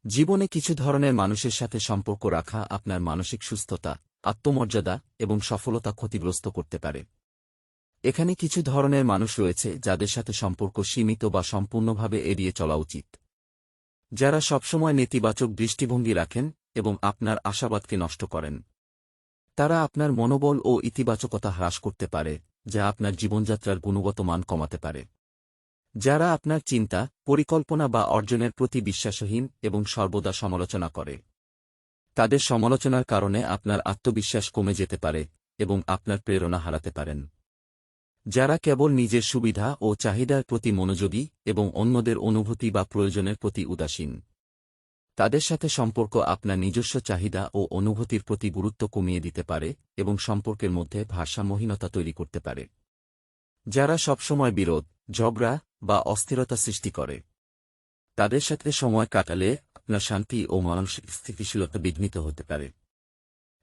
জীবনে কিছু ধরনের মানুষের সাথে সম্পর্ক রাখা আপনার মানসিক সুস্থতা, আত্মমর্যাদা এবং সফলতা ক্ষতিগ্রস্ত করতে পারে। এখানে কিছু ধরনের মানুষ রয়েছে যাদের সাথে সম্পর্ক সীমিত বা সম্পূর্ণভাবে এড়িয়ে চলা উচিত। যারা সবসময় নেতিবাচক দৃষ্টিভঙ্গি রাখেন এবং আপনার আশাবাদকে নষ্ট করেন। তারা আপনার মনোবল ও ইতিবাচকতা হ্রাস করতে পারে, যা আপনার জীবনযাত্রার গুণগত মান কমাতে পারে। যারা আপনার চিন্তা, পরিকল্পনা বা অর্জনের প্রতি বিশ্বাসহীন এবং সর্বদা সমালোচনা করে। তাদের সমালোচনার কারণে আপনার আত্মবিশ্বাস কমে যেতে পারে এবং আপনার প্রেরণা হারাতে পারেন। যারা কেবল নিজের সুবিধা ও চাহিদার প্রতি মনোযোগী এবং অন্যদের অনুভূতি বা প্রয়োজনের প্রতি উদাসীন। তাদের সাথে সম্পর্ক আপনার নিজস্ব চাহিদা ও অনুভূতির প্রতি গুরুত্ব কমিয়ে দিতে পারে এবং সম্পর্কের মধ্যে ভারসাম্যহীনতা তৈরি করতে পারে। যারা সবসময় বিরোধ, ঝগড়া বা অস্থিরতা সৃষ্টি করে। তাদের সাথে সময় কাটালে আপনার শান্তি ও মানসিক স্থিতিশীলতা বিঘ্নিত হতে পারে।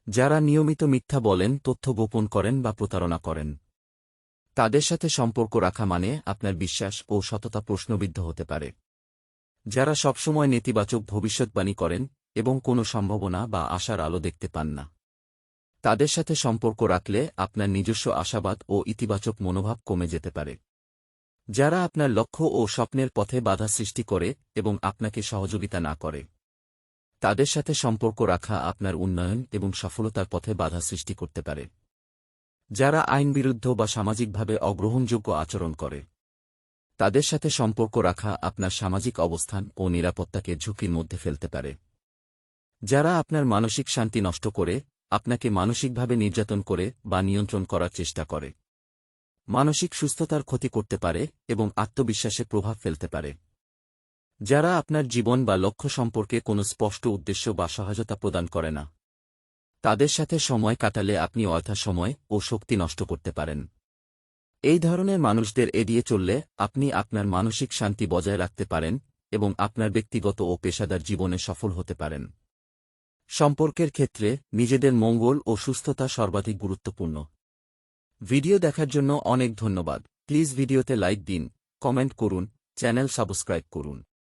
যারা নিয়মিত মিথ্যা বলেন, তথ্য গোপন করেন বা প্রতারণা করেন। তাদের সাথে সম্পর্ক রাখা মানে আপনার বিশ্বাস ও সততা প্রশ্নবিদ্ধ হতে পারে। যারা সবসময় নেতিবাচক ভবিষ্যদ্বাণী করেন এবং কোনো সম্ভাবনা বা আশার আলো দেখতে পান না। তাদের সাথে সম্পর্ক রাখলে আপনার নিজস্ব আশাবাদ ও ইতিবাচক মনোভাব কমে যেতে পারে। যারা আপনার লক্ষ্য ও স্বপ্নের পথে বাধা সৃষ্টি করে এবং আপনাকে সহযোগিতা না করে। তাদের সাথে সম্পর্ক রাখা আপনার উন্নয়ন এবং সফলতার পথে বাধা সৃষ্টি করতে পারে। যারা আইনবিরুদ্ধ বা সামাজিকভাবে অগ্রহণযোগ্য আচরণ করে। তাদের সাথে সম্পর্ক রাখা আপনার সামাজিক অবস্থান ও নিরাপত্তাকে ঝুঁকির মধ্যে ফেলতে পারে। যারা আপনার মানসিক শান্তি নষ্ট করে, আপনাকে মানসিকভাবে নির্যাতন করে বা নিয়ন্ত্রণ করার চেষ্টা করে। মানসিক সুস্থতার ক্ষতি করতে পারে এবং আত্মবিশ্বাসে প্রভাব ফেলতে পারে। যারা আপনার জীবন বা লক্ষ্য সম্পর্কে কোনো স্পষ্ট উদ্দেশ্য বা সহায়তা প্রদান করে না। তাদের সাথে সময় কাটালে আপনি অযথা সময় ও শক্তি নষ্ট করতে পারেন। এই ধরনের মানুষদের এড়িয়ে চললে আপনি আপনার মানসিক শান্তি বজায় রাখতে পারেন এবং আপনার ব্যক্তিগত ও পেশাদার জীবনে সফল হতে পারেন। সম্পর্কের ক্ষেত্রে নিজেদের মঙ্গল ও সুস্থতা সর্বাধিক গুরুত্বপূর্ণ। ভিডিও দেখার জন্য অনেক ধন্যবাদ। প্লিজ ভিডিওতে লাইক দিন, কমেন্ট করুন, চ্যানেল সাবস্ক্রাইব করুন।